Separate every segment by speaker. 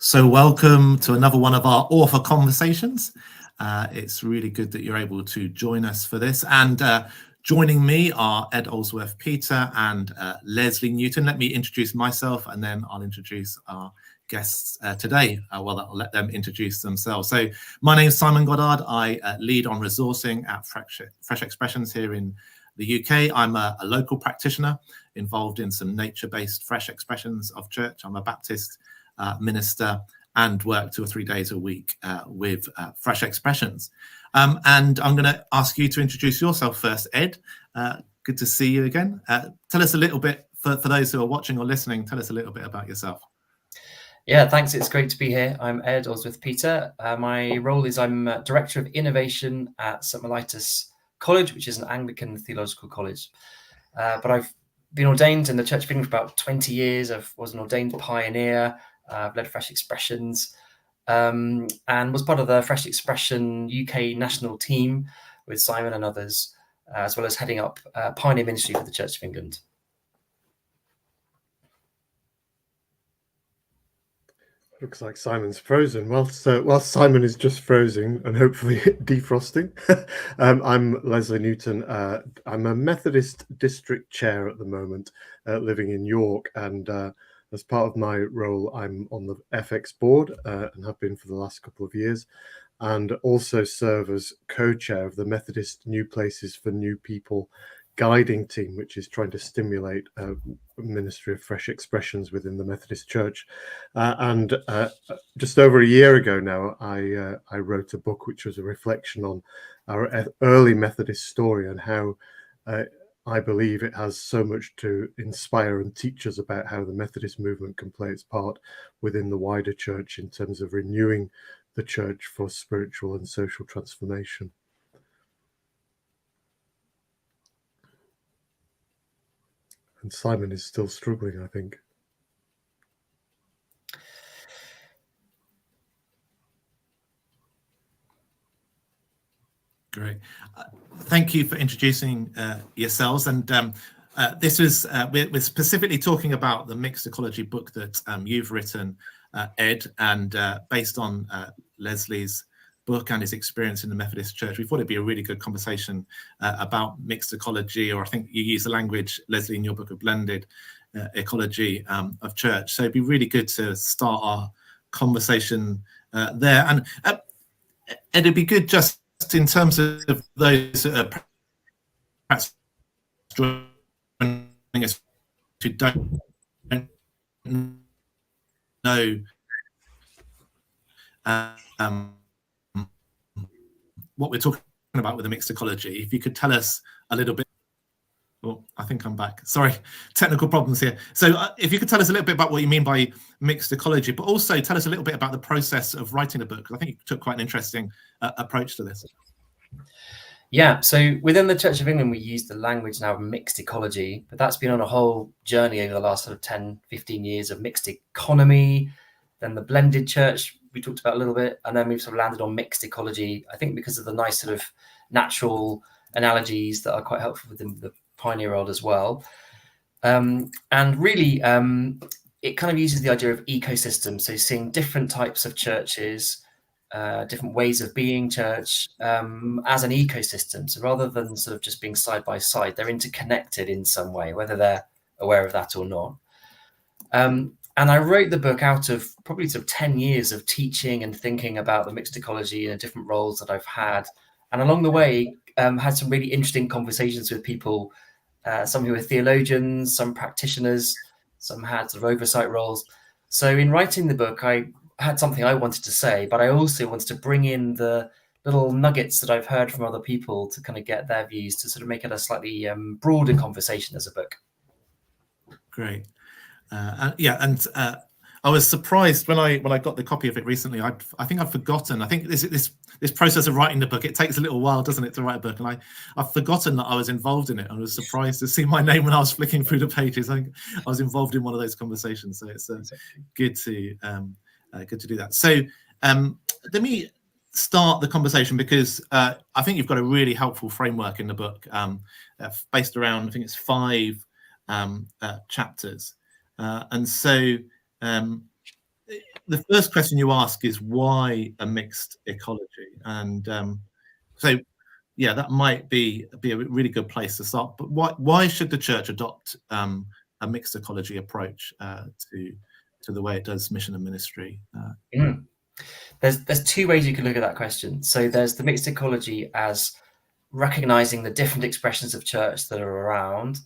Speaker 1: So welcome to another one of our author conversations. It's really good that you're able to join us for this. And joining me are Ed Olsworth-Peter and Leslie Newton. Let me introduce myself and then I'll introduce our guests today. Well, I'll let them introduce themselves. So my name's Simon Goddard. I lead on resourcing at Fresh Expressions here in the UK. I'm a local practitioner involved in some nature-based fresh expressions of church. I'm a Baptist minister and work 2 or 3 days a week with Fresh Expressions. And I'm going to ask you to introduce yourself first, Ed. Good to see you again. Tell us a little bit, for those who are watching or listening, tell us a little bit about yourself.
Speaker 2: Yeah, thanks. It's great to be here. I'm Ed Olsworth-Peter. My role is I'm Director of Innovation at St. Mellitus College, which is an Anglican theological college. But I've been ordained in the Church of England for about 20 years. I was an ordained pioneer. I've led Fresh Expressions and was part of the Fresh Expression UK national team with Simon and others, as well as heading up pioneer ministry for the Church of England.
Speaker 3: Looks like Simon's frozen. Whilst Simon is just frozen and hopefully defrosting, I'm Leslie Newton. I'm a Methodist district chair at the moment, living in York, and as part of my role, I'm on the FX board and have been for the last couple of years, and also serve as co-chair of the Methodist New Places for New People guiding team, which is trying to stimulate a ministry of fresh expressions within the Methodist Church. And just over a year ago now, I wrote a book which was a reflection on our early Methodist story and how I believe it has so much to inspire and teach us about how the Methodist movement can play its part within the wider church in terms of renewing the church for spiritual and social transformation. And Simon is still struggling, I think.
Speaker 1: Great. Thank you for introducing yourselves. And this was, we're specifically talking about the Mixed Ecology book that you've written, Ed, and based on Leslie's book and his experience in the Methodist Church. We thought it'd be a really good conversation about mixed ecology, or I think you use the language, Leslie, in your book of blended ecology of church. So it'd be really good to start our conversation there. And it'd be good just in terms of those perhaps joining us who don't know what we're talking about with the mixed ecology. If you could tell us a little bit. Oh, I think I'm back. Sorry, technical problems here. So if you could tell us a little bit about what you mean by mixed ecology, but also tell us a little bit about the process of writing the book, because I think you took quite an interesting approach to this.
Speaker 2: Yeah, so within the Church of England, we use the language now of mixed ecology, but that's been on a whole journey over the last sort of 10, 15 years of mixed economy, then the blended church we talked about a little bit, and then we've sort of landed on mixed ecology, I think because of the nice sort of natural analogies that are quite helpful within the pioneer world as well. And really, it kind of uses the idea of ecosystem, so seeing different types of churches, different ways of being church as an ecosystem. So rather than sort of just being side by side, they're interconnected in some way, whether they're aware of that or not. And I wrote the book out of probably sort of 10 years of teaching and thinking about the mixed ecology and different roles that I've had. And along the way, had some really interesting conversations with people, some who are theologians, some practitioners, some had sort of oversight roles. So in writing the book, I had something I wanted to say, but I also wanted to bring in the little nuggets that I've heard from other people to kind of get their views to sort of make it a slightly broader conversation as a book.
Speaker 1: Great. I was surprised when I got the copy of it recently. I think I'd forgotten. I think this process of writing the book, it takes a little while, doesn't it, to write a book? And I've forgotten that I was involved in it. I was surprised to see my name when I was flicking through the pages. I think I was involved in one of those conversations. So it's good to do that. So let me start the conversation, because I think you've got a really helpful framework in the book based around, I think it's 5 chapters. And so the first question you ask is why a mixed ecology, and so yeah, that might be a really good place to start. But why should the church adopt a mixed ecology approach to the way it does mission and ministry?
Speaker 2: There's two ways you can look at that question. So there's the mixed ecology as recognizing the different expressions of church that are around,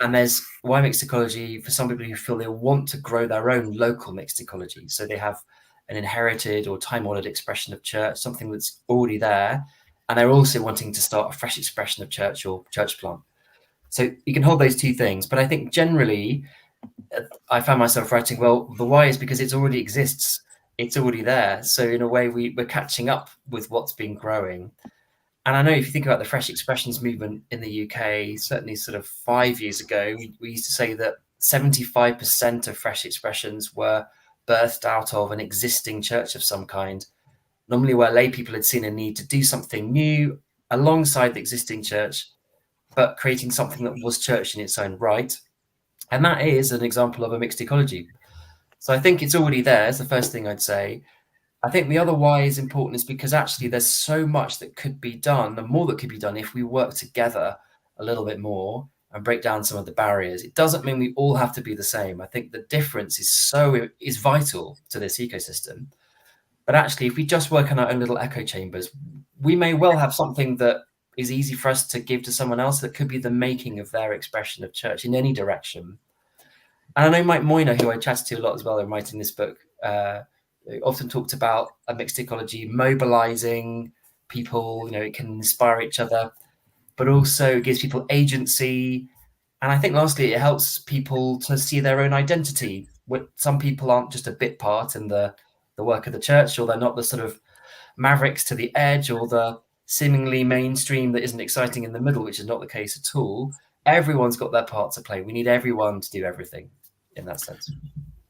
Speaker 2: and there's why mixed ecology for some people who feel they want to grow their own local mixed ecology. So they have an inherited or time-honored expression of church, something that's already there, and they're also wanting to start a fresh expression of church or church plant. So you can hold those two things, but I think generally I found myself writing, well, the why is because it already exists. It's already there. So in a way, we're catching up with what's been growing. And I know if you think about the fresh expressions movement in the UK, certainly sort of 5 years ago, we used to say that 75% of fresh expressions were birthed out of an existing church of some kind, normally where lay people had seen a need to do something new alongside the existing church, but creating something that was church in its own right. And that is an example of a mixed ecology. So I think it's already there. It's the first thing I'd say. I think the other why is important is because actually there's so much that could be done, and more that could be done if we work together a little bit more and break down some of the barriers. It doesn't mean we all have to be the same. I think the difference is vital to this ecosystem. But actually, if we just work in our own little echo chambers, we may well have something that is easy for us to give to someone else that could be the making of their expression of church in any direction. And I know Mike Moyner, who I chatted to a lot as well in writing this book, often talked about a mixed ecology mobilizing people. It can inspire each other, but also gives people agency. And I think lastly, it helps people to see their own identity. Some people aren't just a bit part in the work of the church, or they're not the sort of mavericks to the edge, or the seemingly mainstream that isn't exciting in the middle, which is not the case at all. Everyone's got their part to play. We need everyone to do everything in that sense.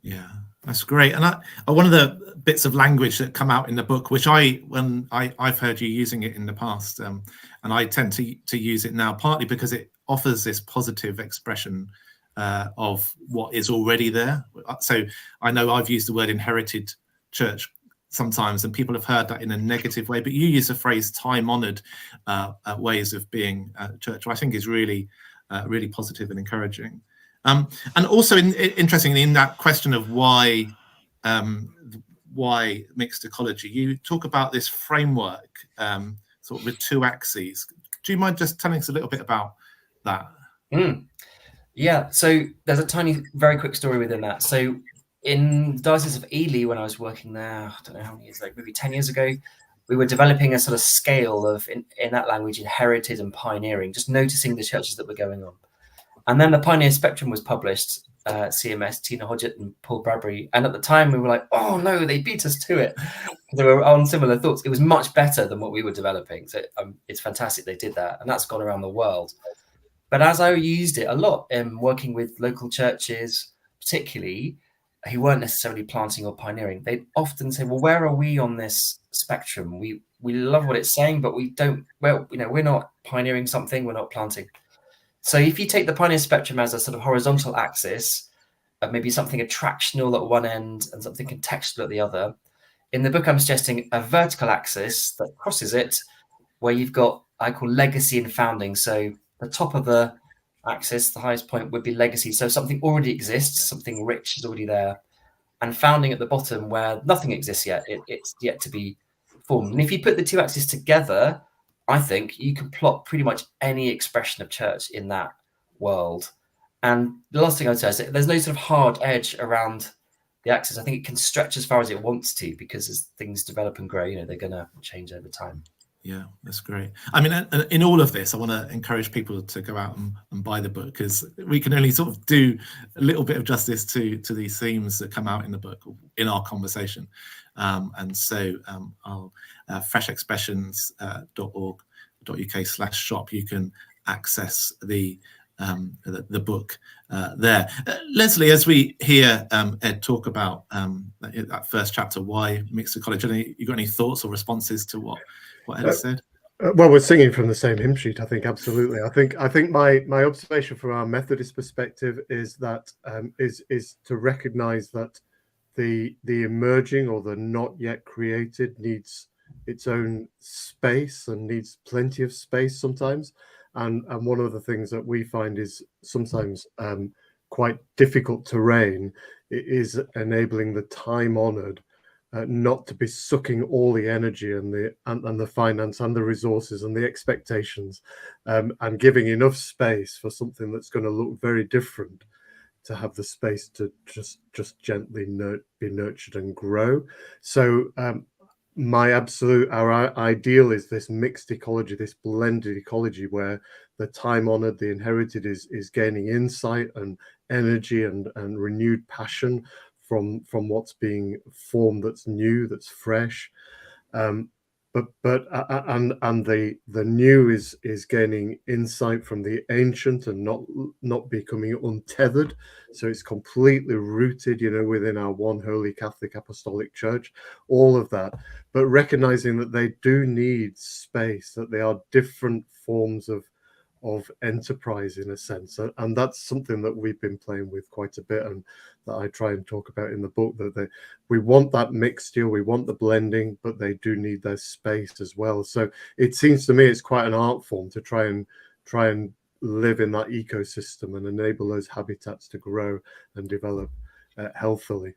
Speaker 1: Yeah, that's great. And one of the bits of language that come out in the book, which I've heard you using it in the past, and I tend to use it now, partly because it offers this positive expression of what is already there. So I know I've used the word inherited church sometimes, and people have heard that in a negative way, but you use the phrase time-honored ways of being church, which I think is really positive and encouraging. And also interestingly, in that question of why mixed ecology, you talk about this framework sort of with two axes. Do you mind just telling us a little bit about that?
Speaker 2: Yeah, so there's a very quick story within that. So in the Diocese of Ely, when I was working there, I don't know how many years, like maybe 10 years ago, we were developing a sort of scale of, in that language, inherited and pioneering, just noticing the churches that were going on. And then the Pioneer Spectrum was published, CMS, Tina Hodgett and Paul Bradbury. And at the time we were like, oh no, they beat us to it. They were on similar thoughts. It was much better than what we were developing. So it's fantastic they did that. And that's gone around the world. But as I used it a lot in working with local churches, particularly, who weren't necessarily planting or pioneering, they'd often say, well, where are we on this spectrum? We love what it's saying, but we don't, well, we're not pioneering something, we're not planting. So if you take the Pioneer Spectrum as a sort of horizontal axis of maybe something attractional at one end and something contextual at the other, in the book I'm suggesting a vertical axis that crosses it, where you've got, I call legacy and founding. So the top of the axis, the highest point, would be legacy. So something already exists, something rich is already there. And founding at the bottom, where nothing exists yet, it's yet to be formed. And if you put the two axes together, I think you can plot pretty much any expression of church in that world. And the last thing I'd say is that there's no sort of hard edge around the axis. I think it can stretch as far as it wants to, because as things develop and grow, they're going to change over time.
Speaker 1: Yeah, that's great. I mean, in all of this, I want to encourage people to go out and buy the book, because we can only sort of do a little bit of justice to these themes that come out in the book, in our conversation. And so I'll freshexpressions.org.uk/shop, you can access the book there. Leslie, as we hear Ed talk about that first chapter, why mixed ecology, you got any thoughts or responses to what Ed said?
Speaker 3: Well, we're singing from the same hymn sheet, I think. Absolutely. I think my observation from our Methodist perspective is that is to recognize that the emerging or the not yet created needs its own space and needs plenty of space sometimes. And one of the things that we find is sometimes quite difficult terrain is enabling the time-honored not to be sucking all the energy and the finance and the resources and the expectations, and giving enough space for something that's going to look very different, to have the space to just gently be nurtured and grow. So our ideal is this mixed ecology, this blended ecology, where the time-honored, the inherited is gaining insight and energy and renewed passion from what's being formed, that's new, that's fresh. But the new is gaining insight from the ancient and not becoming untethered. So it's completely rooted, within our one holy Catholic Apostolic Church, all of that, but recognizing that they do need space, that they are different forms of enterprise in a sense. And that's something that we've been playing with quite a bit, and that I try and talk about in the book, that we want that mixture, we want the blending, but they do need their space as well. So it seems to me it's quite an art form to try and live in that ecosystem and enable those habitats to grow and develop healthily.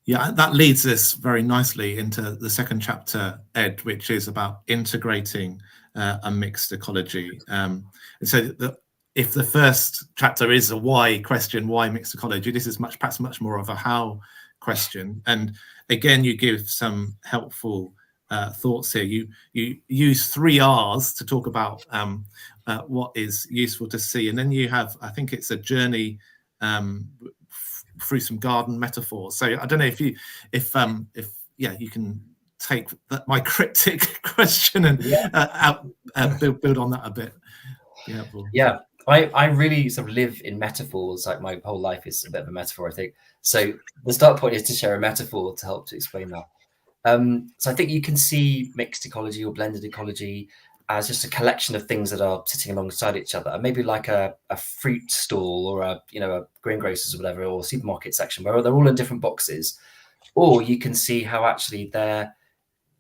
Speaker 1: Yeah, that leads us very nicely into the second chapter, Ed, which is about integrating a mixed ecology. And so if the first chapter is a why question, why mixed ecology, this is perhaps much more of a how question. And again, you give some helpful thoughts here. You use 3 R's to talk about what is useful to see, and then you have, I think it's a journey through some garden metaphors. So I don't know if you can take my cryptic question and build on that a bit.
Speaker 2: Yeah, I really sort of live in metaphors. Like, my whole life is a bit of a metaphor, I think. So the start point is to share a metaphor to help to explain that. So I think you can see mixed ecology or blended ecology as just a collection of things that are sitting alongside each other, maybe like a fruit stall or a greengrocers or whatever, or supermarket section, where they're all in different boxes. Or you can see how actually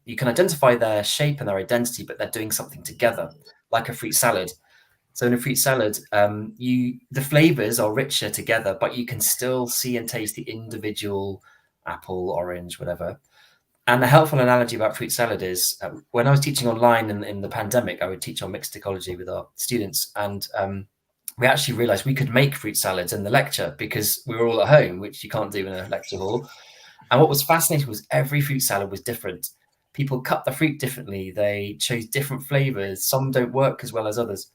Speaker 2: you can identify their shape and their identity, but they're doing something together, like a fruit salad. So in a fruit salad, the flavors are richer together, but you can still see and taste the individual apple, orange, whatever. And a helpful analogy about fruit salad is when I was teaching online in the pandemic, I would teach on mixed ecology with our students. And we actually realized we could make fruit salads in the lecture because we were all at home, which you can't do in a lecture hall. And what was fascinating was every fruit salad was different. People cut the fruit differently. They chose different flavors. Some don't work as well as others.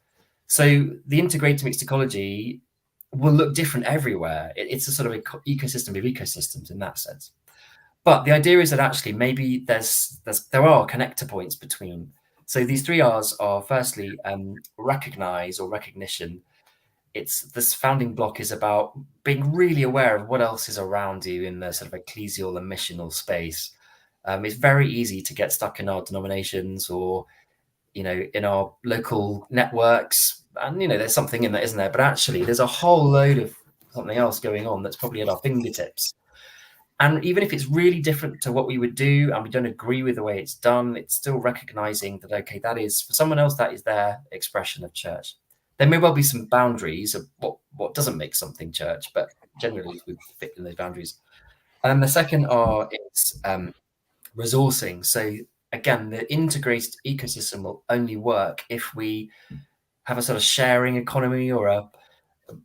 Speaker 2: So the integrated mixed ecology will look different everywhere. It's a sort of ecosystem of ecosystems in that sense. But the idea is that actually maybe there are connector points between. So these 3 R's are, firstly, recognize or recognition. This founding block is about being really aware of what else is around you in the sort of ecclesial and missional space. It's very easy to get stuck in our denominations or, in our local networks. And, there's something in that, isn't there? But actually, there's a whole load of something else going on that's probably at our fingertips. And even if it's really different to what we would do and we don't agree with the way it's done, it's still recognizing that, okay, that is, for someone else, that is their expression of church. There may well be some boundaries of what doesn't make something church, but generally we fit in those boundaries. And then the second R is resourcing. So again, the integrated ecosystem will only work if we have a sort of sharing economy, or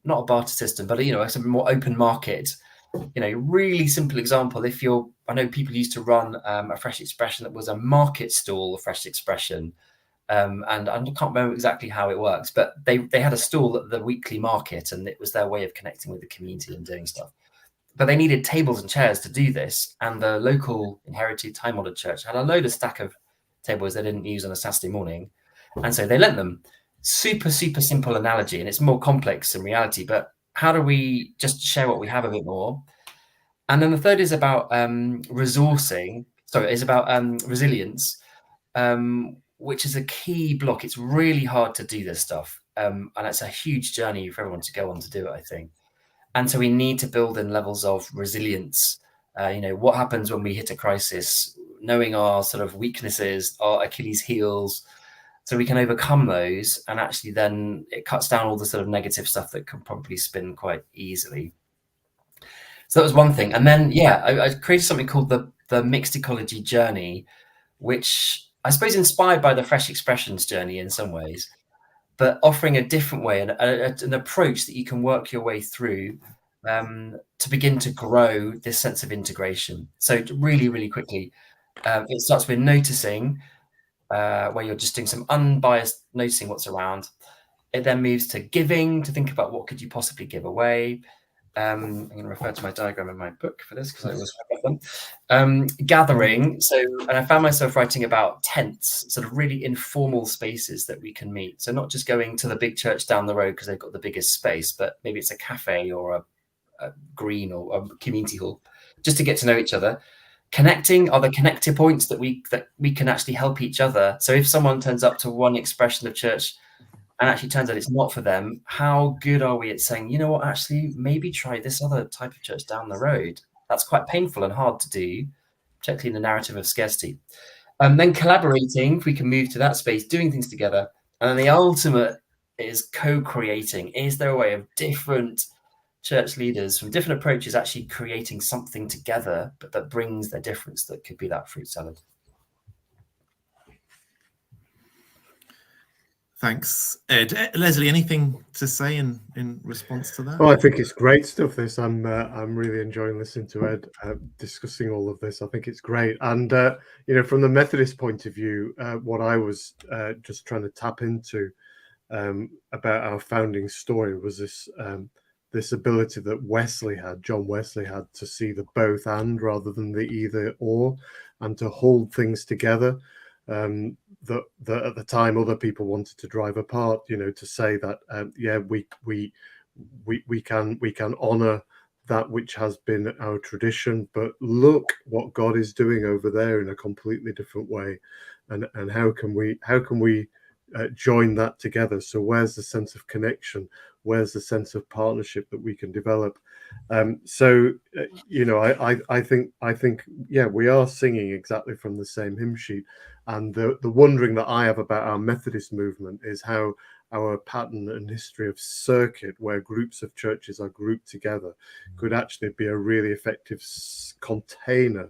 Speaker 2: not a barter system, but a sort of more open market. Really simple example. I know people used to run a Fresh Expression that was a market stall of Fresh Expression. And I can't remember exactly how it works, but they had a stall at the weekly market, and it was their way of connecting with the community and doing stuff. But they needed tables and chairs to do this. And the local inherited time-honored church had a stack of tables they didn't use on a Saturday morning. And so they lent them. Super, super simple analogy. And it's more complex in reality, but how do we just share what we have a bit more? And then the third is about resourcing. Sorry, it's about resilience, which is a key block. It's really hard to do this stuff. And it's a huge journey for everyone to go on to do it, I think. And so we need to build in levels of resilience What happens when we hit a crisis, knowing our sort of weaknesses, our Achilles heels, so we can overcome those, and actually then it cuts down all the sort of negative stuff that can probably spin quite easily. So that was one thing. And then, I created something called the Mixed Ecology Journey, which I suppose inspired by the Fresh Expressions journey in some ways, but offering a different way and an approach that you can work your way through to begin to grow this sense of integration. So really, really quickly, it starts with noticing, where you're just doing some unbiased noticing what's around. It then moves to giving, to think about what could you possibly give away. I'm going to refer to my diagram in my book for this because I always forget them. Gathering. And I found myself writing about tents, sort of really informal spaces that we can meet. So not just going to the big church down the road because they've got the biggest space, but maybe it's a cafe or a green or a community hall, just to get to know each other. Connecting are the connector points that we can actually help each other. So if someone turns up to one expression of church and actually turns out it's not for them, how good are we at saying, you know what, actually maybe try this other type of church down the road? That's quite painful and hard to do, particularly in the narrative of scarcity. Then collaborating, if we can move to that space, doing things together. And then the ultimate is co-creating. Is there a way of different church leaders from different approaches actually creating something together, but that brings their difference? That could be that fruit salad.
Speaker 1: Thanks, Ed. Leslie, anything to say in response to that?
Speaker 3: Oh, I think it's great stuff. This I'm really enjoying listening to Ed discussing all of this. I think it's great, and from the Methodist point of view, what I was just trying to tap into about our founding story was this ability that John Wesley had, to see the both and rather than the either or, and to hold things together. That at the time other people wanted to drive apart, to say that we can honor that which has been our tradition, but look what God is doing over there in a completely different way, and how can we join that together? So where's the sense of connection? Where's the sense of partnership that we can develop? I think we are singing exactly from the same hymn sheet. And the wondering that I have about our Methodist movement is how our pattern and history of circuit, where groups of churches are grouped together, could actually be a really effective container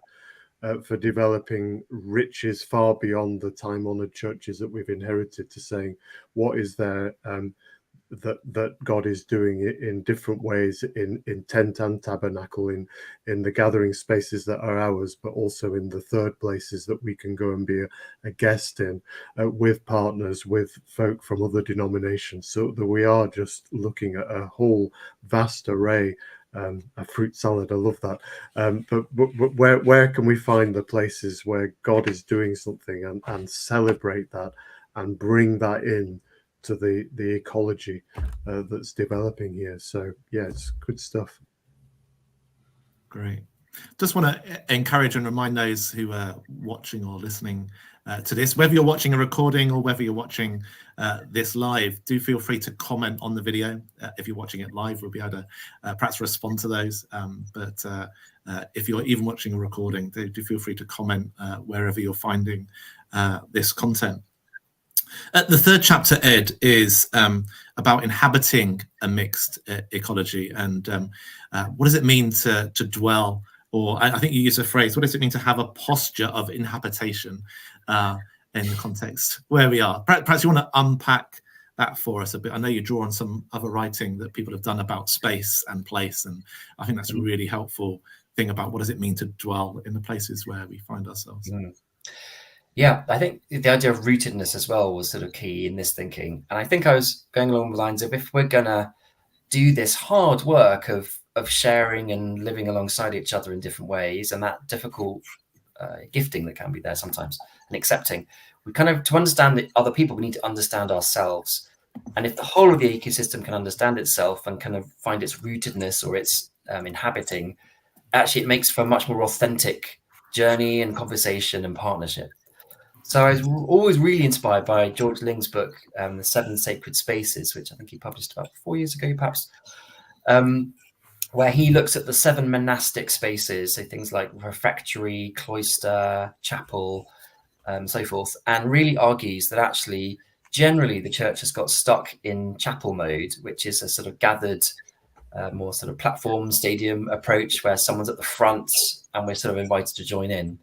Speaker 3: for developing riches far beyond the time-honored churches that we've inherited, to saying what is there that God is doing in different ways in tent and tabernacle, in the gathering spaces that are ours, but also in the third places that we can go and be a guest in, with partners, with folk from other denominations, so that we are just looking at a whole vast array. A fruit salad, I love that. But where can we find the places where God is doing something and celebrate that and bring that in to the ecology that's developing here? So it's good stuff.
Speaker 1: Great. Just want to encourage and remind those who are watching or listening to this, whether you're watching a recording or whether you're watching this live, do feel free to comment on the video. If you're watching it live, we'll be able to perhaps respond to those. But if you're even watching a recording, do feel free to comment wherever you're finding this content. The third chapter, Ed, is about inhabiting a mixed ecology, and what does it mean to dwell? Or I think you use a phrase, what does it mean to have a posture of inhabitation in the context where we are? Perhaps you want to unpack that for us a bit. I know you draw on some other writing that people have done about space and place, and I think that's a really helpful thing about what does it mean to dwell in the places where we find ourselves.
Speaker 2: Yeah, I think the idea of rootedness as well was sort of key in this thinking. And I think I was going along the lines of, if we're going to do this hard work of sharing and living alongside each other in different ways, and that difficult gifting that can be there sometimes, and accepting, we kind of, to understand the other people, we need to understand ourselves. And if the whole of the ecosystem can understand itself and kind of find its rootedness or its inhabiting, actually it makes for a much more authentic journey and conversation and partnership. So I was always really inspired by George Ling's book, The 7 Sacred Spaces, which I think he published about 4 years ago, perhaps. where he looks at the 7 monastic spaces, so things like refectory, cloister, chapel, so forth, and really argues that actually generally the church has got stuck in chapel mode, which is a sort of gathered, more sort of platform stadium approach where someone's at the front and we're sort of invited to join in.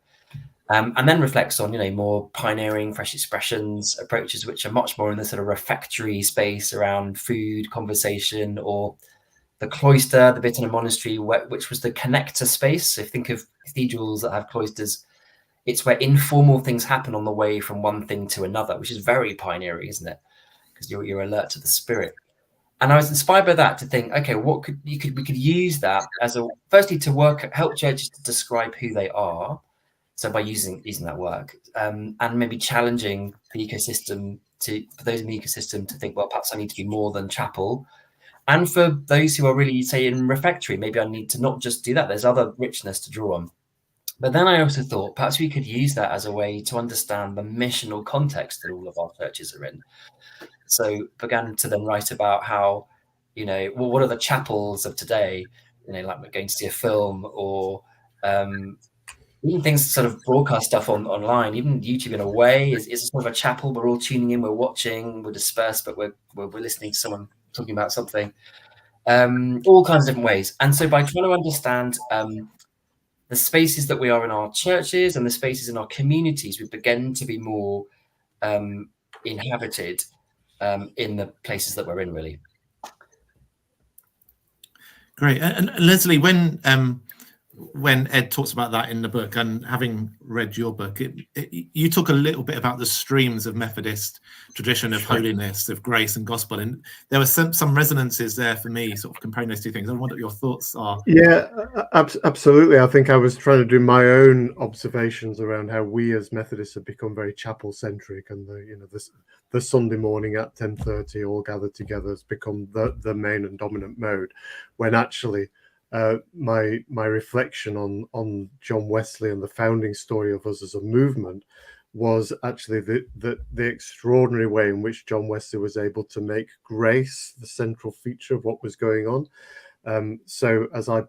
Speaker 2: And then reflects on, more pioneering, fresh expressions approaches, which are much more in the sort of refectory space around food, conversation, or the cloister, the bit in a monastery, which was the connector space. So think of cathedrals that have cloisters. It's where informal things happen on the way from one thing to another, which is very pioneering, isn't it? Because you're alert to the spirit. And I was inspired by that to think, okay, we could use that as firstly to help churches to describe who they are. So by using that work, and maybe challenging the ecosystem for those in the ecosystem to think, well, perhaps I need to be more than chapel. And for those who are really, say, in refectory, maybe I need to not just do that. There's other richness to draw on. But then I also thought perhaps we could use that as a way to understand the missional context that all of our churches are in. So began to then write about how, what are the chapels of today? Like we're going to see a film, or even things sort of broadcast stuff online, even YouTube in a way is sort of a chapel. We're all tuning in, we're watching, we're dispersed, but we're listening to someone talking about something. All kinds of different ways. And so by trying to understand the spaces that we are in our churches and the spaces in our communities, we begin to be more inhabited in the places that we're in, really.
Speaker 1: Great. And Leslie, when Ed talks about that in the book, and having read your book, you talk a little bit about the streams of Methodist tradition of holiness, of grace and gospel, and there were some resonances there for me, sort of comparing those two things. I wonder what your thoughts are.
Speaker 3: Yeah, absolutely. I think I was trying to do my own observations around how we as Methodists have become very chapel centric, and the Sunday morning at 10:30 all gathered together has become the main and dominant mode, when actually my reflection on John Wesley and the founding story of us as a movement was actually the extraordinary way in which John Wesley was able to make grace the central feature of what was going on. So as I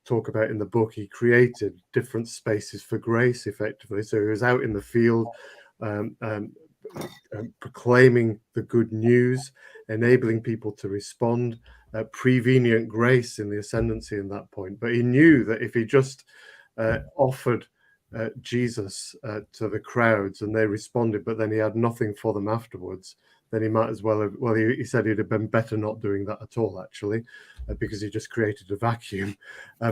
Speaker 3: talk about in the book, he created different spaces for grace effectively. So he was out in the field proclaiming the good news, enabling people to respond, prevenient grace in the ascendancy in that point. But he knew that if he just offered Jesus to the crowds and they responded, but then he had nothing for them afterwards, then he might as well have, he said he'd have been better not doing that at all, actually, because he just created a vacuum.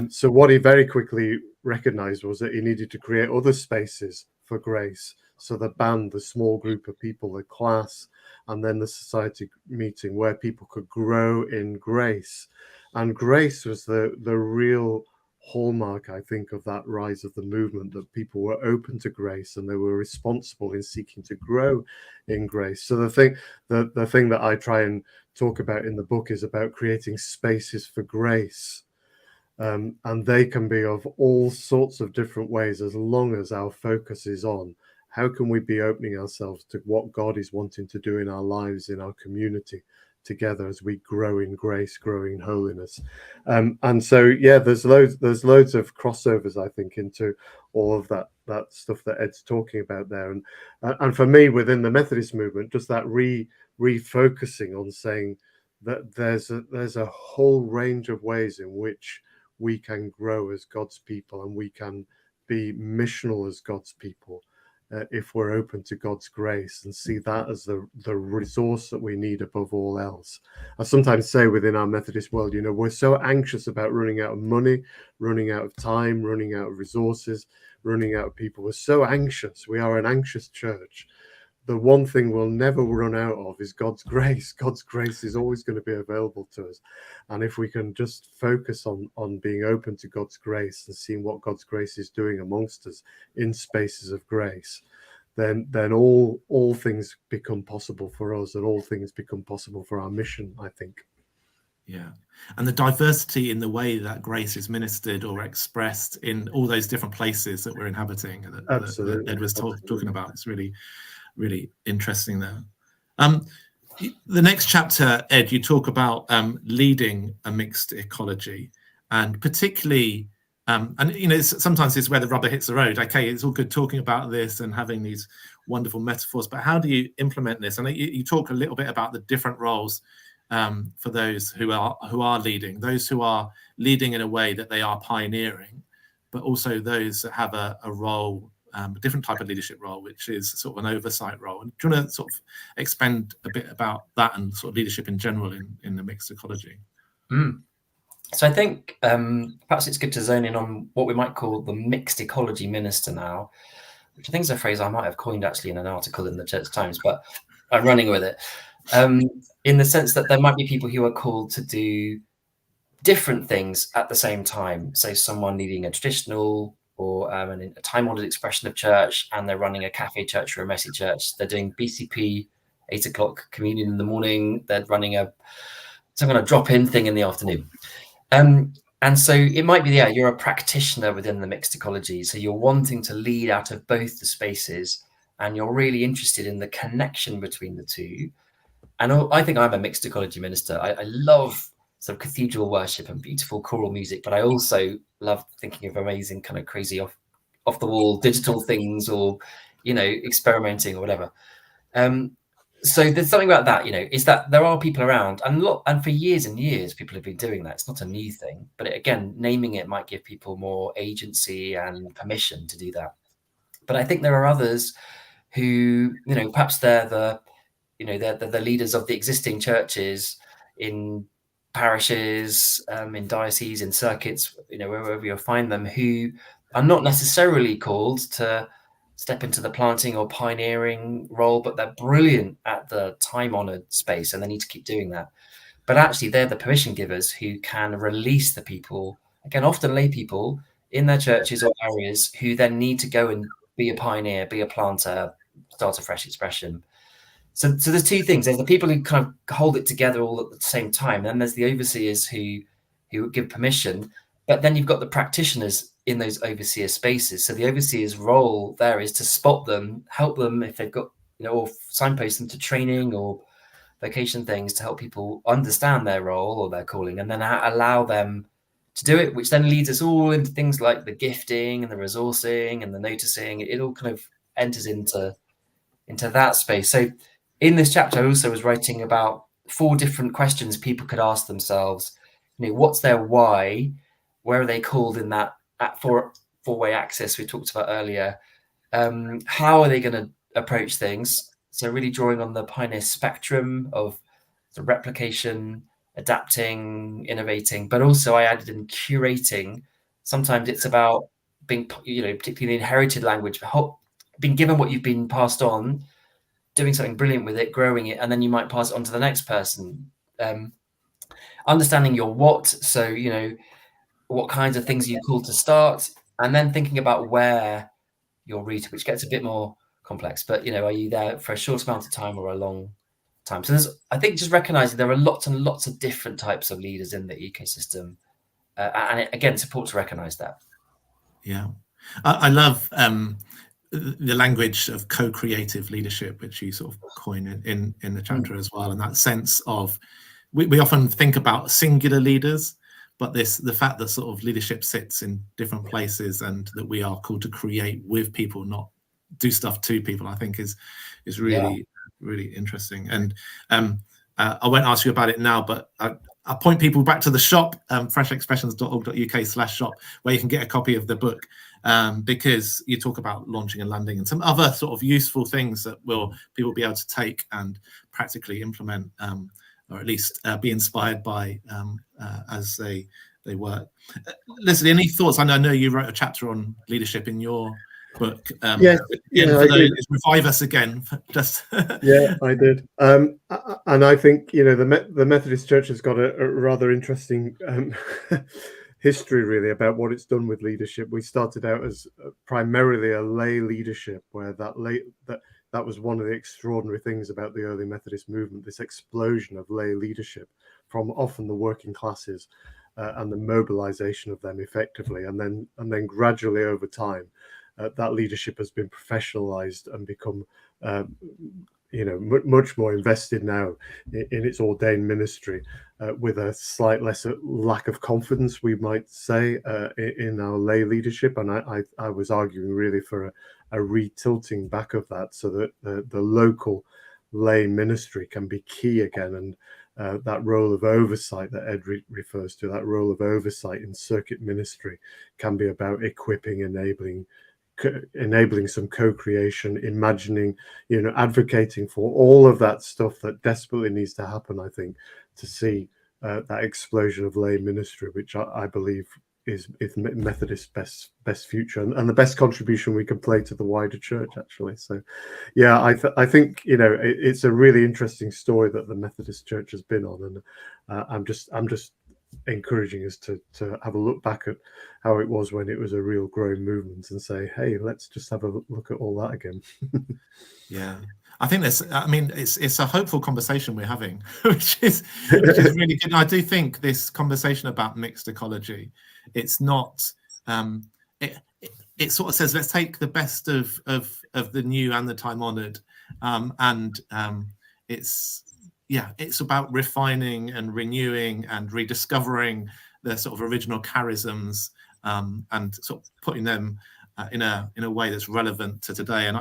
Speaker 3: So what he very quickly recognized was that he needed to create other spaces for grace. So the band, the small group of people, the class, and then the society meeting where people could grow in grace. And grace was the real hallmark, I think, of that rise of the movement, that people were open to grace and they were responsible in seeking to grow in grace. So the thing that I try and talk about in the book is about creating spaces for grace. And they can be of all sorts of different ways, as long as our focus is on how can we be opening ourselves to what God is wanting to do in our lives, in our community, together as we grow in grace, grow in holiness. And so, yeah, there's loads of crossovers, I think, into all of that stuff that Ed's talking about there. And for me, within the Methodist movement, just that refocusing on saying that there's a whole range of ways in which we can grow as God's people, and we can be missional as God's people. If we're open to God's grace and see that as the resource that we need above all else. I sometimes say within our Methodist world, we're so anxious about running out of money, running out of time, running out of resources, running out of people. We're so anxious. We are an anxious church. The one thing we'll never run out of is God's grace. God's grace is always going to be available to us. And if we can just focus on being open to God's grace and seeing what God's grace is doing amongst us in spaces of grace, then all things become possible for us, and all things become possible for our mission, I think.
Speaker 1: Yeah. And the diversity in the way that grace is ministered or expressed in all those different places that we're inhabiting, that Ed was talking about, is really, really interesting there. The next chapter, Ed, you talk about leading a mixed ecology. and particularly, and you know, sometimes it's where the rubber hits the road. Okay, it's all good talking about this and having these wonderful metaphors, but how do you implement this? And you talk a little bit about the different roles for those who are leading, those who are leading in a way that they are pioneering, but also those that have a role, a different type of leadership role, which is sort of an oversight role. And do you want to sort of expand a bit about that and sort of leadership in general in the mixed ecology?
Speaker 2: So I think perhaps it's good to zone in on what we might call the mixed ecology minister now, which I think is a phrase I might have coined actually in an article in the Church Times, but I'm running with it. In the sense that there might be people who are called to do different things at the same time. So someone leading a traditional or a time-honored expression of church, and they're running a cafe church or a messy church. They're doing BCP, 8 o'clock communion in the morning. They're running some kind of drop-in thing in the afternoon. And so it might be, you're a practitioner within the mixed ecology. So you're wanting to lead out of both the spaces, and you're really interested in the connection between the two. And I think I'm a mixed ecology minister. I love sort of cathedral worship and beautiful choral music, but I also love thinking of amazing kind of crazy off the wall digital things, or, you know, experimenting or whatever. So there's something about that, you know, is that there are people around, and for years and years, people have been doing that. It's not a new thing, but again, naming it might give people more agency and permission to do that. But I think there are others who, you know, perhaps they're the leaders of the existing churches in parishes, in dioceses, in circuits, you know, wherever you'll find them, who are not necessarily called to step into the planting or pioneering role, but they're brilliant at the time-honored space, and they need to keep doing that. But actually, they're the permission givers who can release the people, again, often lay people in their churches or areas, who then need to go and be a pioneer, be a planter, start a fresh expression. So there's two things. There's the people who kind of hold it together all at the same time. And then there's the overseers who give permission. But then you've got the practitioners in those overseer spaces. So the overseer's role there is to spot them, help them if they've got, you know, or signpost them to training or vocation things to help people understand their role or their calling, and then allow them to do it, which then leads us all into things like the gifting and the resourcing and the noticing. It all kind of enters into that space. So in this chapter, I also was writing about 4 different questions people could ask themselves. You know, what's their why? Where are they called in that four-way axis we talked about earlier? How are they going to approach things? So really drawing on the pioneer spectrum of the replication, adapting, innovating, but also I added in curating. Sometimes it's about being, you know, particularly in inherited language, being given what you've been passed on, doing something brilliant with it, growing it, and then you might pass it on to the next person. Understanding your what, so, you know, what kinds of things are you called to start, and then thinking about where you're rooted, which gets a bit more complex. But, you know, are you there for a short amount of time or a long time? So I think just recognizing there are lots and lots of different types of leaders in the ecosystem, and it, again, support to recognize that.
Speaker 1: Yeah, I love the language of co-creative leadership, which you sort of coin in the chapter as well, and that sense of we often think about singular leaders, but the fact that sort of leadership sits in different places, and that we are called to create with people, not do stuff to people, I think is really really interesting. And I won't ask you about it now, but I'll point people back to the shop, freshexpressions.org.uk/shop, where you can get a copy of the book, because you talk about launching and landing and some other sort of useful things that people will be able to take and practically implement, or at least be inspired by as they work. Leslie, any thoughts? I know you wrote a chapter on leadership in your book.
Speaker 3: Yes,
Speaker 1: for those, revive us again. Just
Speaker 3: yeah, I did. And I think, you know, the Methodist Church has got a rather interesting history, really, about what it's done with leadership. We started out as primarily a lay leadership, where that was one of the extraordinary things about the early Methodist movement, this explosion of lay leadership from often the working classes, and the mobilization of them effectively, and then gradually over time, that leadership has been professionalized and become much more invested now in its ordained ministry, with a slight lesser lack of confidence, we might say, in our lay leadership. And I was arguing really for a retilting back of that, so that the local lay ministry can be key again. And that role of oversight that Ed refers to, that role of oversight in circuit ministry, can be about equipping, enabling some co-creation, imagining, advocating for all of that stuff that desperately needs to happen, I think, to see that explosion of lay ministry, which I believe is Methodist's best future, and the best contribution we can play to the wider church, actually. So yeah, I think it's a really interesting story that the Methodist Church has been on, and I'm just encouraging us to have a look back at how it was when it was a real growing movement, and say, hey, let's just have a look at all that again.
Speaker 1: Yeah, I think it's a hopeful conversation we're having, which is really good. And I do think this conversation about mixed ecology, it's not it sort of says, let's take the best of the new and the time honored, and it's about refining and renewing and rediscovering the sort of original charisms, and sort of putting them in a way that's relevant to today. And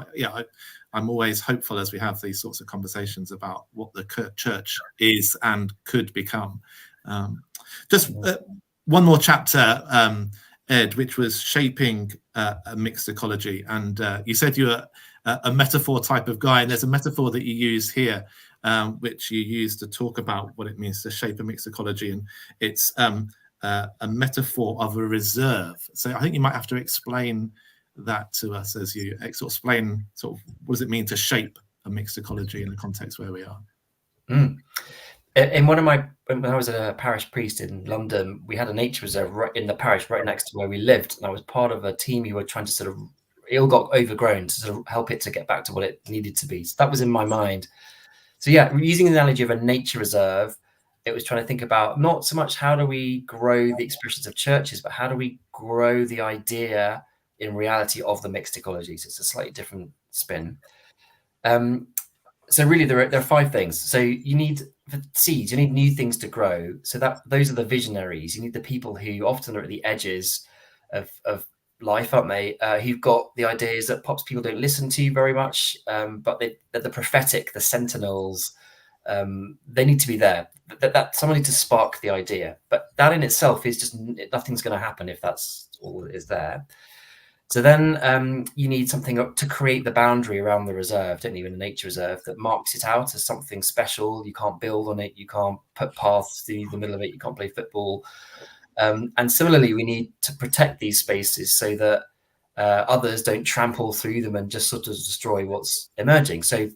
Speaker 1: I'm always hopeful as we have these sorts of conversations about what the church is and could become. Just one more chapter, Ed, which was shaping a mixed ecology. And you said you were a metaphor type of guy, and there's a metaphor that you use here, which you use to talk about what it means to shape a mixed ecology. And it's a metaphor of a reserve. So I think you might have to explain that to us as you explain sort of what does it mean to shape a mixed ecology in the context where we are.
Speaker 2: In when I was a parish priest in London, we had a nature reserve right in the parish, right next to where we lived, and I was part of a team who were trying to it all got overgrown, to sort of help it to get back to what it needed to be. So that was in my mind. So yeah, using the analogy of a nature reserve, it was trying to think about not so much how do we grow the expressions of churches, but how do we grow the idea in reality of the mixed ecologies. It's a slightly different spin. So really, there are 5 things. So you need seeds, you need new things to grow. So those are the visionaries. You need the people who often are at the edges of life, aren't they? Who've got the ideas that perhaps people don't listen to very much, but they're the prophetic, the sentinels. They need to be there. That someone needs to spark the idea. But that in itself is just, nothing's going to happen if that's all that is there. So then you need something to create the boundary around the reserve, don't you, in a nature reserve, that marks it out as something special. You can't build on it. You can't put paths through the middle of it. You can't play football. And similarly, we need to protect these spaces so that others don't trample through them and just sort of destroy what's emerging. So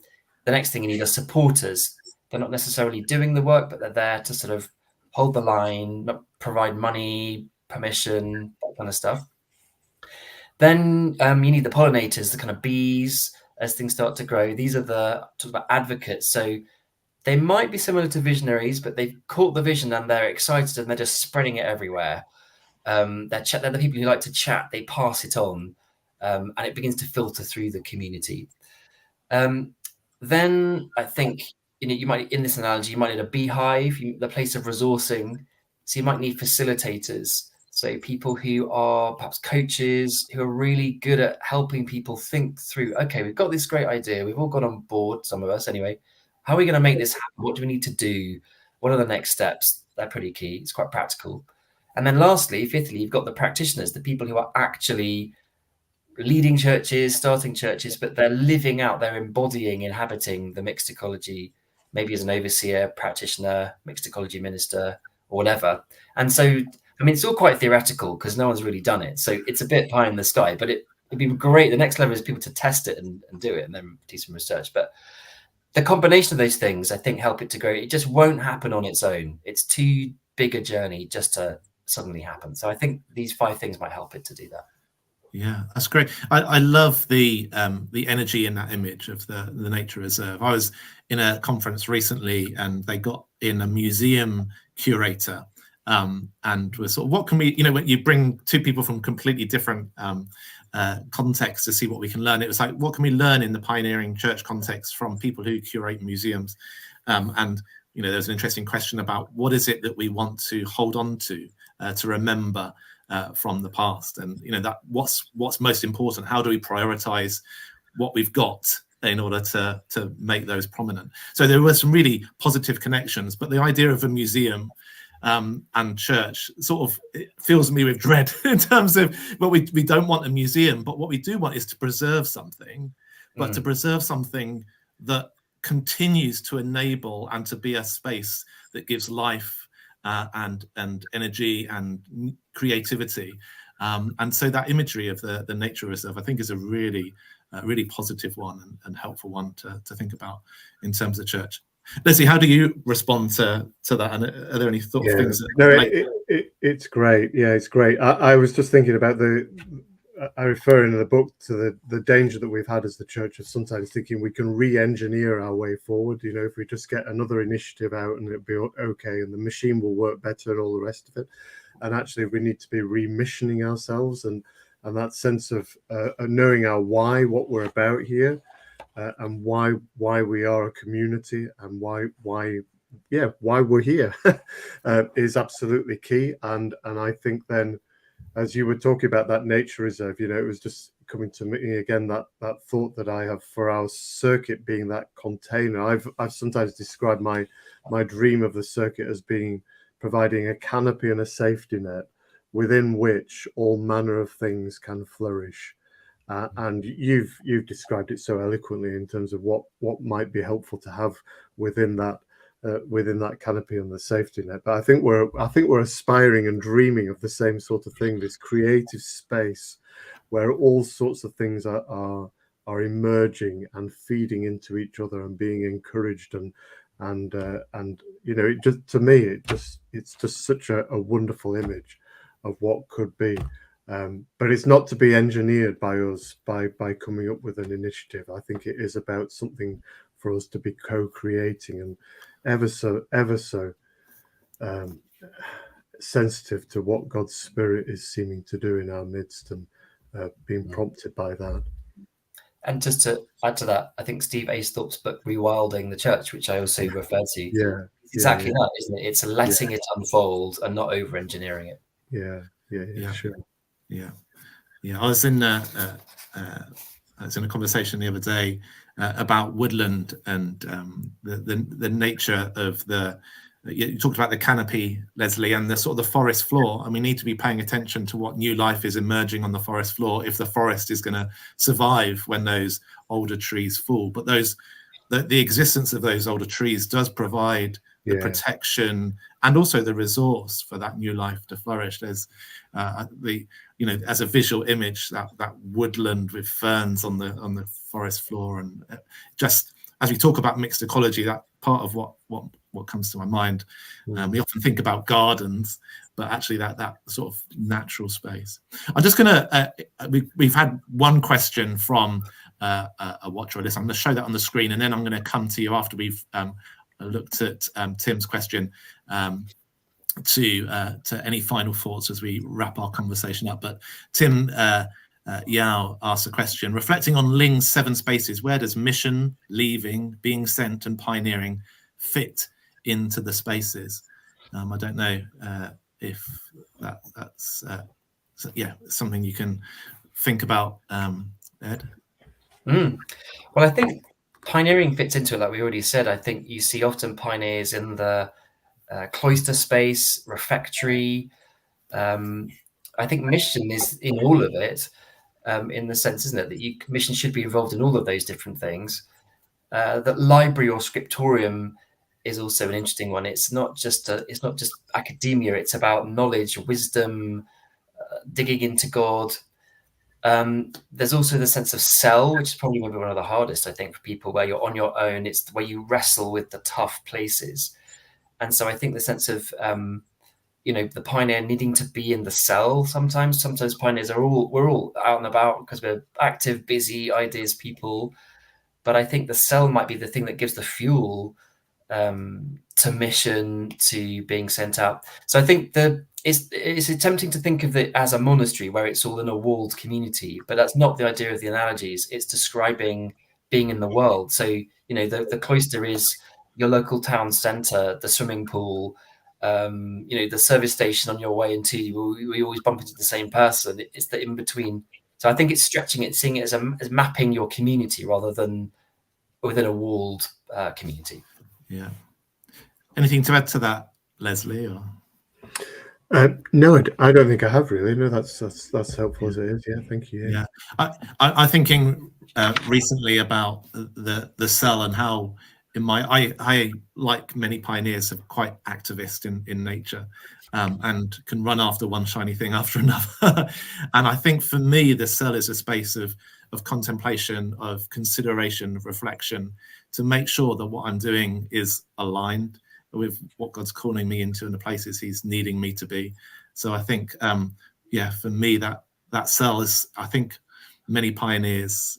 Speaker 2: the next thing you need are supporters. They're not necessarily doing the work, but they're there to sort of hold the line, provide money, permission, that kind of stuff. Then you need the pollinators, the kind of bees, as things start to grow. These are talk about advocates. So they might be similar to visionaries, but they've caught the vision and they're excited and they're just spreading it everywhere. They're the people who like to chat. They pass it on, and it begins to filter through the community. Then I think you might, in this analogy, you might need a beehive, the place of resourcing. So you might need facilitators. So people who are perhaps coaches, who are really good at helping people think through, okay, we've got this great idea. We've all got on board, some of us anyway. How are we going to make this happen? What do we need to do? What are the next steps? They're pretty key. It's quite practical. And then lastly, fifthly, you've got the practitioners, the people who are actually leading churches, starting churches, but they're living out, they're embodying, inhabiting the mixed ecology, maybe as an overseer, practitioner, mixed ecology minister, or whatever. And so, I mean, it's all quite theoretical because no one's really done it. So it's a bit pie in the sky, but it'd be great. The next level is people to test it and do it and then do some research. But the combination of those things, I think, help it to grow. It just won't happen on its own. It's too big a journey just to suddenly happen. So I think these 5 things might help it to do that.
Speaker 1: Yeah, that's great. I love the energy in that image of the nature reserve. I was in a conference recently and they got in a museum curator, and was sort of, what can we, when you bring 2 people from completely different context to see what we can learn. It was like, what can we learn in the pioneering church context from people who curate museums? And there's an interesting question about what is it that we want to hold on to remember from the past, and that what's most important. How do we prioritize what we've got in order to make those prominent? So there were some really positive connections, but the idea of a museum and church sort of fills me with dread in terms of, well, we don't want a museum, but what we do want is to preserve something, but to preserve something that continues to enable and to be a space that gives life and energy and creativity. And so that imagery of the nature reserve, I think, is a really positive one and helpful one to think about in terms of church. Leslie, how do you respond to that? And are there any things?
Speaker 3: It's great. Yeah, it's great. I was just thinking about I refer in the book to the danger that we've had as the church of sometimes thinking we can re-engineer our way forward. If we just get another initiative out and it'll be okay and the machine will work better and all the rest of it. And actually we need to be remissioning ourselves and that sense of knowing our why, what we're about here. And why we are a community and why we're here is absolutely key. And I think then, as you were talking about that nature reserve, it was just coming to me again that thought that I have for our circuit being that container. I've sometimes described my dream of the circuit as providing a canopy and a safety net within which all manner of things can flourish. And you've described it so eloquently in terms of what might be helpful to have within that canopy and the safety net. But I think we're aspiring and dreaming of the same sort of thing, this creative space where all sorts of things are emerging and feeding into each other and being encouraged and it just, to me, it's just such a wonderful image of what could be. But it's not to be engineered by us by coming up with an initiative. I think it is about something for us to be co-creating and ever so sensitive to what God's Spirit is seeming to do in our midst and being prompted by that.
Speaker 2: And just to add to that, I think Steve Aesthorpe's book Rewilding the Church, which I also referred to,
Speaker 3: it's
Speaker 2: exactly that, isn't it? It's letting it unfold and not over-engineering it.
Speaker 3: Yeah, sure.
Speaker 1: Yeah. I was in a conversation the other day about woodland and the nature of you talked about the canopy, Leslie, and the sort of the forest floor. And we need to be paying attention to what new life is emerging on the forest floor if the forest is going to survive when those older trees fall. But the existence of those older trees does provide the protection and also the resource for that new life to flourish. There's as a visual image, that woodland with ferns on the forest floor, and just as we talk about mixed ecology, that part of what comes to my mind. We often think about gardens, but actually that sort of natural space. I'm just gonna we've had one question from a watcher or listener. I'm going to show that on the screen, and then I'm going to come to you after we've looked at Tim's question to any final thoughts as we wrap our conversation up. But Tim Yao asked a question: reflecting on Ling's 7 spaces, where does mission, leaving, being sent, and pioneering fit into the spaces? I don't know if that's something you can think about, Ed.
Speaker 2: Well, I think pioneering fits into it, like we already said. I think you see often pioneers in the cloister space, refectory. I think mission is in all of it, in the sense, isn't it, that mission should be involved in all of those different things. That library or scriptorium is also an interesting one. It's not just academia. It's about knowledge, wisdom, digging into God. There's also the sense of cell, which is probably maybe one of the hardest, I think, for people, where you're on your own. It's where you wrestle with the tough places. And so I think the sense of, the pioneer needing to be in the cell sometimes. Sometimes pioneers we're all out and about because we're active, busy, ideas people. But I think the cell might be the thing that gives the fuel to mission, to being sent out. So I think it's tempting to think of it as a monastery where it's all in a walled community, but that's not the idea of the analogies. It's describing being in the world. So, the cloister is your local town centre, the swimming pool, the service station on your way into. We always bump into the same person. It's the in between. So I think it's stretching it, seeing it as mapping your community rather than within a walled community.
Speaker 1: Yeah. Anything to add to that, Leslie? Or?
Speaker 3: No, I don't think I have really. No, that's helpful as it is. Yeah, thank you.
Speaker 1: Yeah, I'm thinking recently about the cell and how I like many pioneers are quite activist in nature, and can run after one shiny thing after another. And I think for me, the cell is a space of contemplation, of consideration, of reflection, to make sure that what I'm doing is aligned with what God's calling me into and the places he's needing me to be. So I think, for me, that cell is, I think many pioneers,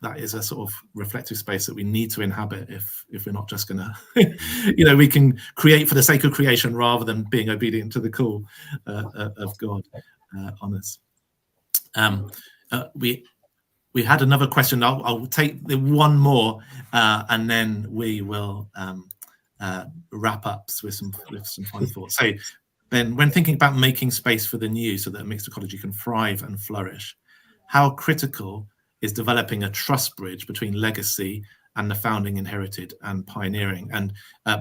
Speaker 1: that is a sort of reflective space that we need to inhabit if we're not just going to, we can create for the sake of creation rather than being obedient to the call of God on us. We had another question. I'll take the one more and then we will wrap up with some final thoughts. So then, when thinking about making space for the new so that a mixed ecology can thrive and flourish, how critical is developing a trust bridge between legacy and the founding, inherited and pioneering? And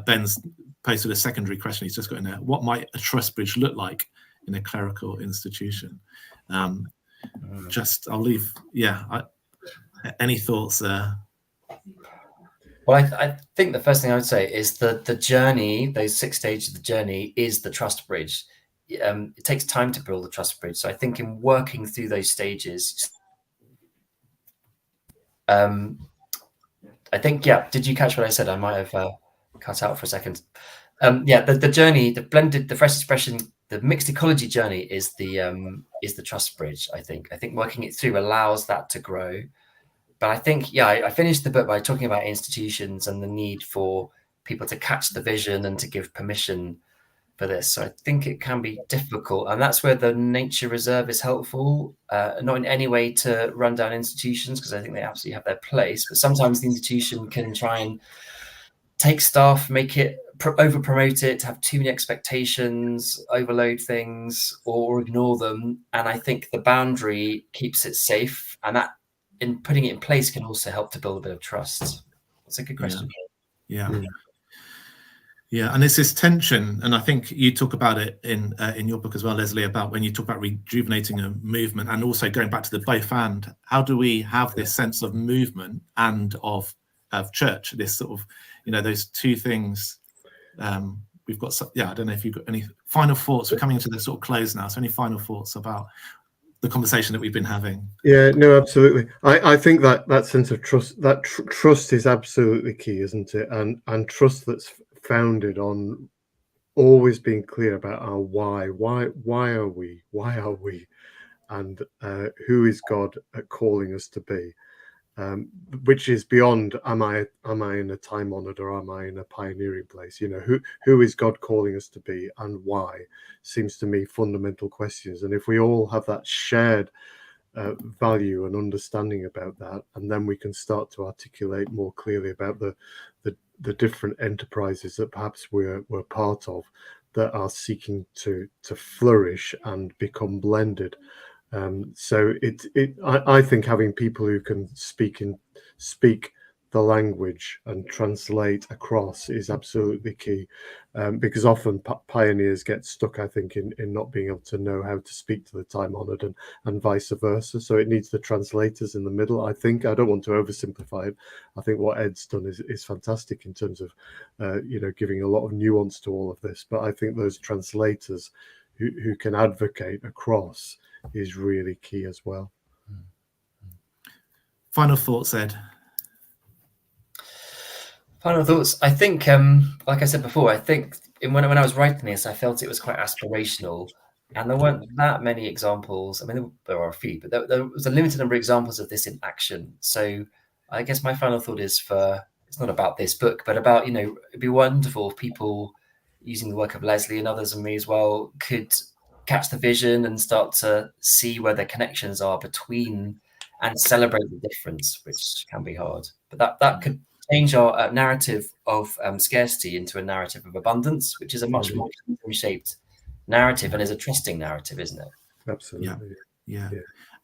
Speaker 1: Ben's posted a secondary question, he's just got in there. What might a trust bridge look like in a clerical institution? I'll leave, any thoughts there?
Speaker 2: Well, I think the first thing I would say is that the journey, those 6 stages of the journey, is the trust bridge. It takes time to build the trust bridge. So I think in working through those stages, I think, did you catch what I said? I might have cut out for a second. The journey, the fresh expression, the mixed ecology journey is the trust bridge. I think working it through allows that to grow. But I think, I finished the book by talking about institutions and the need for people to catch the vision and to give permission for this. So I think it can be difficult. And that's where the nature reserve is helpful, not in any way to run down institutions, because I think they absolutely have their place. But sometimes the institution can try and take staff, make it over promote it, have too many expectations, overload things or ignore them. And I think the boundary keeps it safe. And that, in putting it in place, can also help to build a bit of trust. That's a good question.
Speaker 1: Yeah, and it's this tension, and I think you talk about it in your book as well, Leslie, about when you talk about rejuvenating a movement and also going back to the both and. How do we have this sense of movement and of church? This sort of, those two things. We've got. I don't know if you've got any final thoughts. We're coming into the sort of close now. So any final thoughts about the conversation that we've been having?
Speaker 3: Yeah, no, absolutely. I think that sense of trust, that trust is absolutely key, isn't it? And trust that's founded on always being clear about our why. Why are we, and who is God calling us to be? Which is beyond, am I in a time-honored or am I in a pioneering place? Who is God calling us to be and why seems to me fundamental questions. And if we all have that shared value and understanding about that, and then we can start to articulate more clearly about the different enterprises that perhaps we're part of that are seeking to flourish and become blended. So I think having people who can speak the language and translate across is absolutely key, because often pioneers get stuck, I think, in not being able to know how to speak to the time-honored and vice versa. So it needs the translators in the middle. I think, I don't want to oversimplify it. I think what Ed's done is fantastic in terms of giving a lot of nuance to all of this. But I think those translators who can advocate across is really key as well.
Speaker 1: Final thoughts, Ed?
Speaker 2: Final thoughts. I think, like I said before, I think when I was writing this, I felt it was quite aspirational, and there weren't that many examples. I mean, there are a few, but there was a limited number of examples of this in action. So I guess my final thought is it's not about this book, but about, it'd be wonderful if people, using the work of Leslie and others and me as well, could catch the vision and start to see where the connections are between and celebrate the difference, which can be hard. But that could change our narrative of scarcity into a narrative of abundance, which is a much more shaped narrative and is a trusting narrative, isn't it?
Speaker 3: Absolutely.
Speaker 1: Yeah.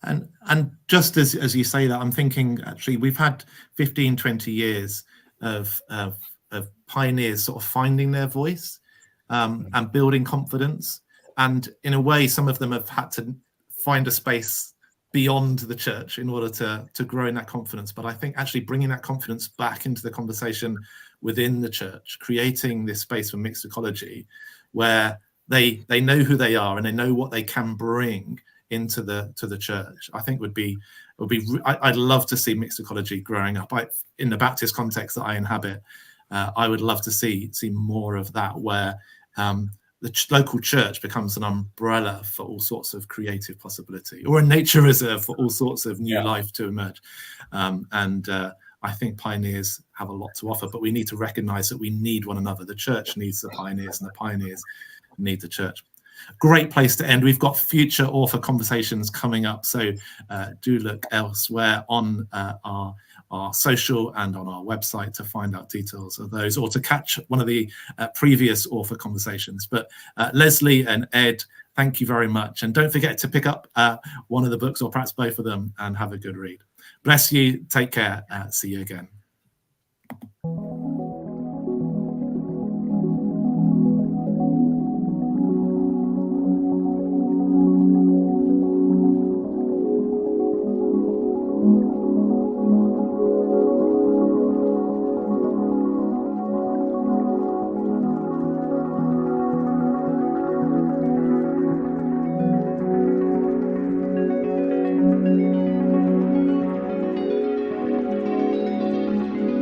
Speaker 1: And just as you say that, I'm thinking actually we've had 15, 20 years of pioneers sort of finding their voice and building confidence. And in a way, some of them have had to find a space beyond the church in order to grow in that confidence. But I think actually bringing that confidence back into the conversation within the church, creating this space for mixed ecology where they know who they are and they know what they can bring into the church, I think I'd love to see mixed ecology growing up. In the Baptist context that I inhabit, I would love to see more of that, where the local church becomes an umbrella for all sorts of creative possibility, or a nature reserve for all sorts of new life to emerge. I think pioneers have a lot to offer, but we need to recognize that we need one another. The church needs the pioneers, and the pioneers need the church. Great place to end. We've got future author conversations coming up, so do look elsewhere on our social and on our website to find out details of those, or to catch one of the previous author conversations. But Leslie and Ed, thank you very much, and don't forget to pick up one of the books, or perhaps both of them, and have a good read. Bless you, take care, see you again.